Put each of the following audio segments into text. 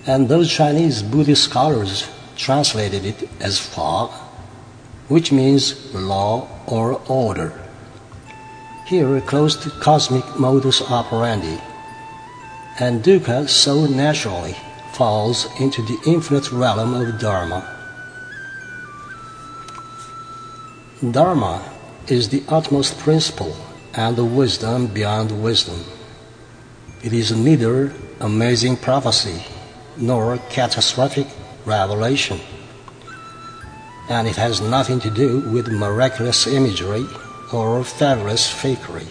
And those Chinese Buddhist scholars translated it as Fa, which means law or order. Here close to cosmic modus operandi, and Dukkha so naturally falls into the infinite realm of Dharma. Dharma is the utmost principle and the wisdom beyond wisdom. It is neither amazing prophecy nor catastrophic revelation, and it has nothing to do with miraculous imagery or fabulous fakery.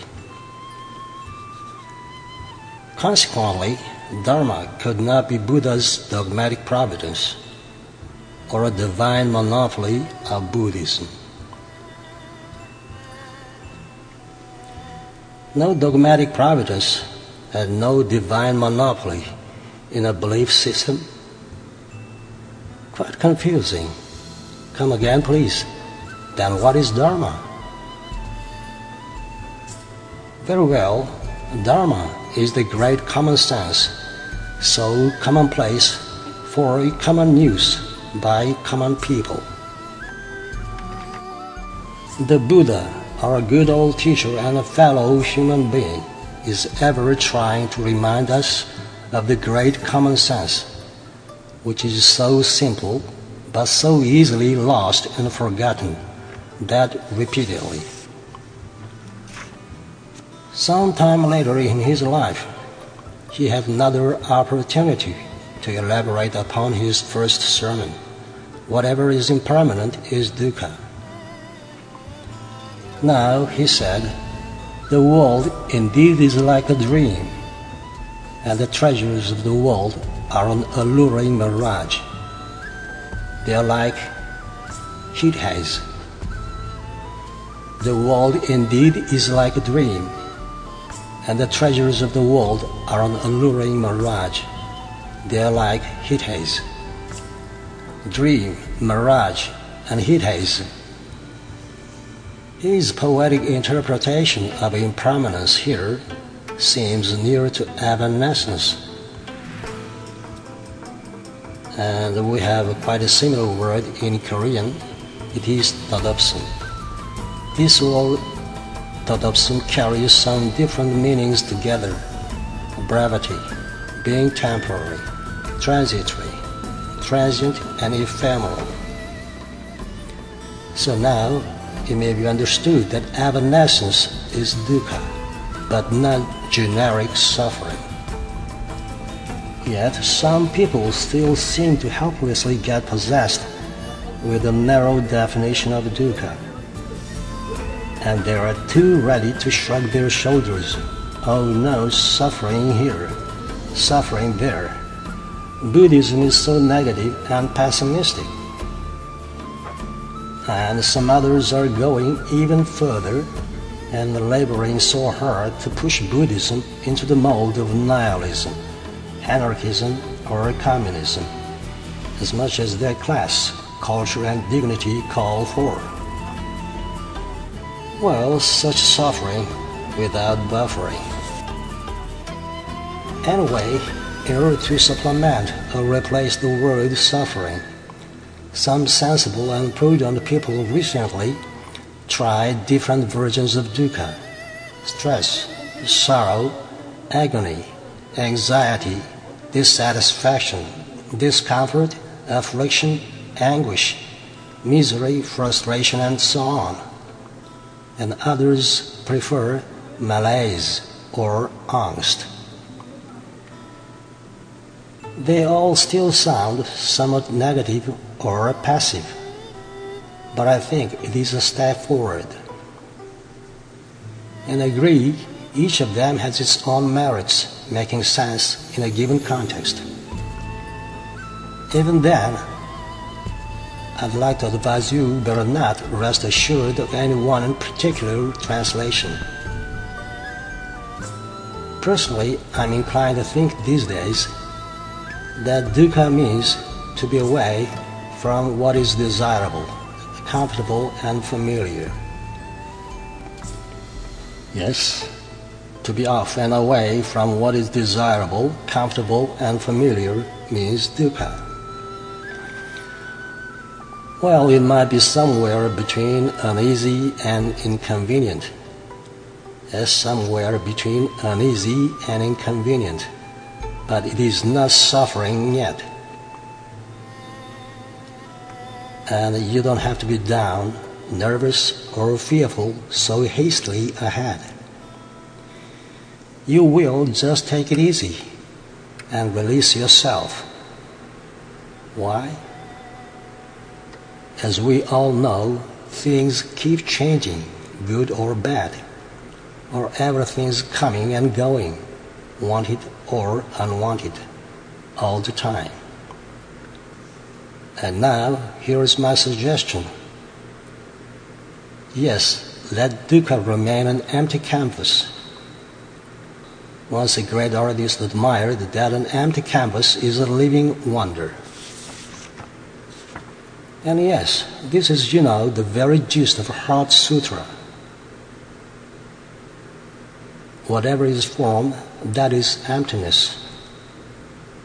Consequently, Dharma could not be Buddha's dogmatic providence or a divine monopoly of Buddhism. No dogmatic providence and no divine monopoly in a belief system? Quite confusing. Come again, please. Then what is Dharma? Very well, Dharma is the great common sense, so commonplace for common use by common people. The Buddha, our good old teacher and a fellow human being, is ever trying to remind us of the great common sense, which is so simple but so easily lost and forgotten that repeatedly. Sometime later in his life, he had another opportunity to elaborate upon his first sermon. Whatever is impermanent is Dukkha. Now, he said, the world indeed is like a dream, and the treasures of the world are an alluring mirage. They are like heat haze. The world indeed is like a dream, and the treasures of the world are an alluring mirage. They are like heat haze. Dream, mirage, and heat haze. His poetic interpretation of impermanence here seems near to evanescence. And we have quite a similar word in Korean. It is todopsum. This word todopsum carries some different meanings together. Brevity, being temporary, transitory, transient and ephemeral. So now it may be understood that evanescence is dukkha, but not generic suffering. Yet some people still seem to helplessly get possessed with a narrow definition of dukkha, and they are too ready to shrug their shoulders. Oh no, suffering here, suffering there. Buddhism is so negative and pessimistic. And some others are going even further and laboring so hard to push Buddhism into the mold of nihilism, anarchism, or communism, as much as their class, culture, and dignity call for. Well, such suffering without buffering. Anyway, in order to supplement or replace the word suffering, some sensible and prudent people recently tried different versions of dukkha: stress, sorrow, agony, anxiety, dissatisfaction, discomfort, affliction, anguish, misery, frustration, and so on. And others prefer malaise or angst. They all still sound somewhat negative or passive, but I think it is a step forward. And I agree, each of them has its own merits, making sense in a given context. Even then, I'd like to advise you better not rest assured of any one particular translation. Personally, I'm inclined to think these days that dukkha means to be away from what is desirable, comfortable, and familiar. Yes, To be off and away from what is desirable, comfortable, and familiar means dukkha. Well, it might be somewhere between uneasy and inconvenient. As somewhere between uneasy and inconvenient, but it is not suffering yet. And you don't have to be down, nervous, or fearful so hastily ahead. You will just take it easy and release yourself. Why? As we all know, things keep changing, good or bad, or everything's coming and going, wanted or unwanted, all the time. And now, here is my suggestion. Yes, let dukkha remain an empty canvas. Once a great artist admired that an empty canvas is a living wonder. And yes, this is, the very gist of Heart Sutra. Whatever is form, that is emptiness.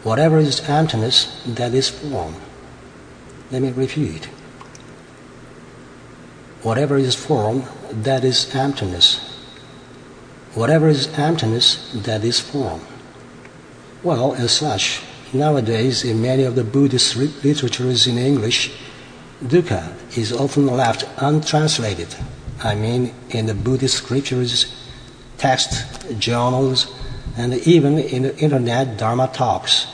Whatever is emptiness, that is form. Let me repeat. Whatever is form, that is emptiness. Whatever is emptiness, that is form. Well, as such, nowadays in many of the Buddhist literatures in English, dukkha is often left untranslated. I mean, in the Buddhist scriptures, texts, journals, and even in the internet Dharma talks.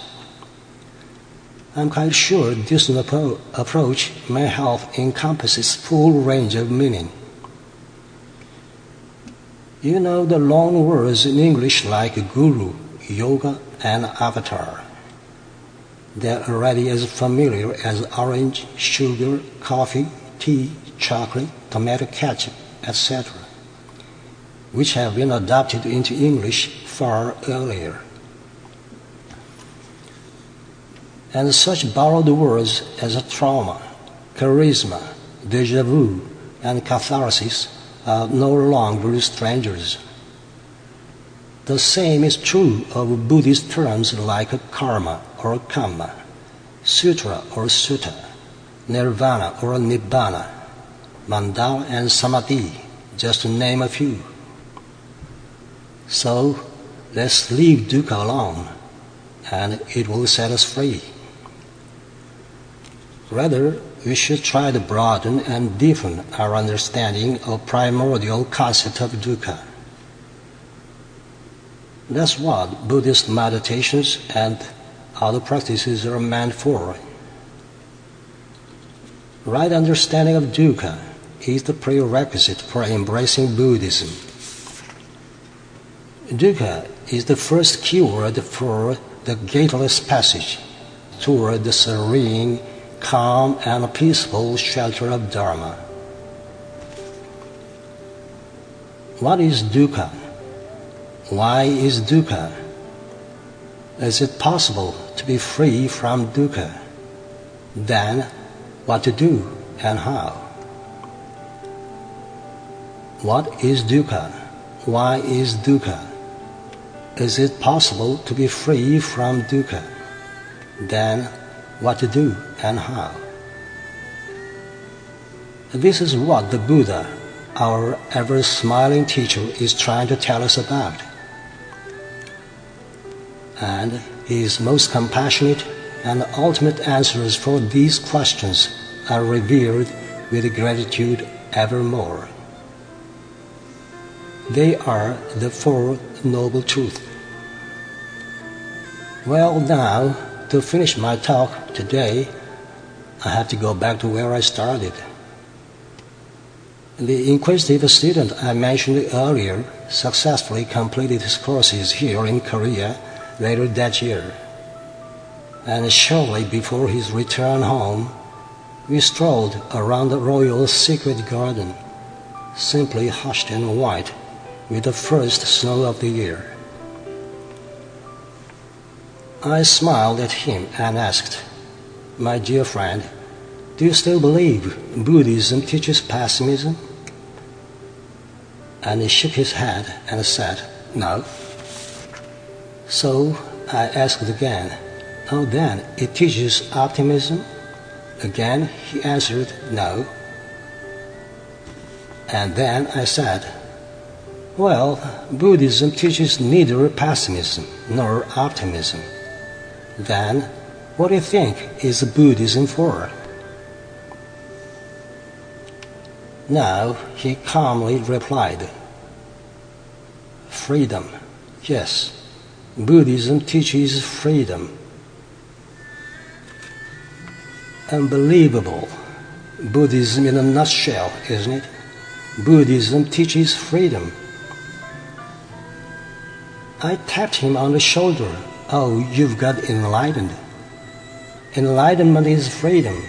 I'm quite sure this approach may help encompass its full range of meaning. The long words in English like guru, yoga, and avatar. They're already as familiar as orange, sugar, coffee, tea, chocolate, tomato ketchup, etc., which have been adopted into English far earlier. And such borrowed words as trauma, charisma, déjà vu, and catharsis are no longer strangers. The same is true of Buddhist terms like karma or kamma, sutra or sutta, nirvana or nibbana, mandala and samadhi, just to name a few. So, let's leave dukkha alone, and it will set us free. Rather, we should try to broaden and deepen our understanding of primordial concept of dukkha. That's what Buddhist meditations and other practices are meant for. Right understanding of dukkha is the prerequisite for embracing Buddhism. Dukkha is the first keyword for the gateless passage toward the serene, calm, and peaceful shelter of Dharma. What is dukkha? Why is dukkha? Is it possible to be free from dukkha? Then, what to do and how? What is dukkha? Why is dukkha? Is it possible to be free from dukkha? Then, what to do and how? This is what the Buddha, our ever-smiling teacher, is trying to tell us about. And his most compassionate and ultimate answers for these questions are revered with gratitude evermore. They are the Four Noble Truths. Well, now, to finish my talk today, I have to go back to where I started. The inquisitive student I mentioned earlier successfully completed his courses here in Korea later that year. And shortly before his return home, we strolled around the royal secret garden, simply hushed and white with the first snow of the year. I smiled at him and asked, "My dear friend, do you still believe Buddhism teaches pessimism?" And he shook his head and said, no. So I asked again, oh then, it teaches optimism? Again he answered, no. And then I said, well, Buddhism teaches neither pessimism nor optimism. Then, what do you think is Buddhism for? Now he calmly replied, freedom. Yes, Buddhism teaches freedom. Unbelievable. Buddhism in a nutshell, isn't it? Buddhism teaches freedom. I tapped him on the shoulder. Oh, you've got enlightened. Enlightenment is freedom.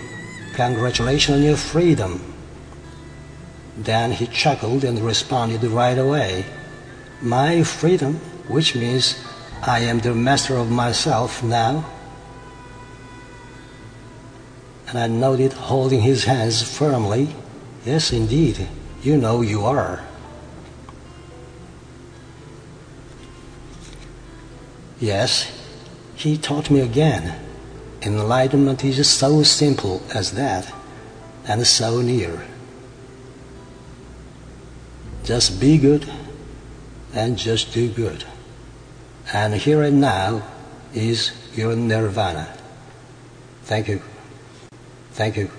Congratulations on your freedom. Then he chuckled and responded right away. My freedom, which means I am the master of myself now. And I nodded, holding his hands firmly. Yes, indeed, you know you are. Yes, he taught me again. Enlightenment is so simple as that, and so near. Just be good, and just do good. And here and now is your nirvana. Thank you. Thank you.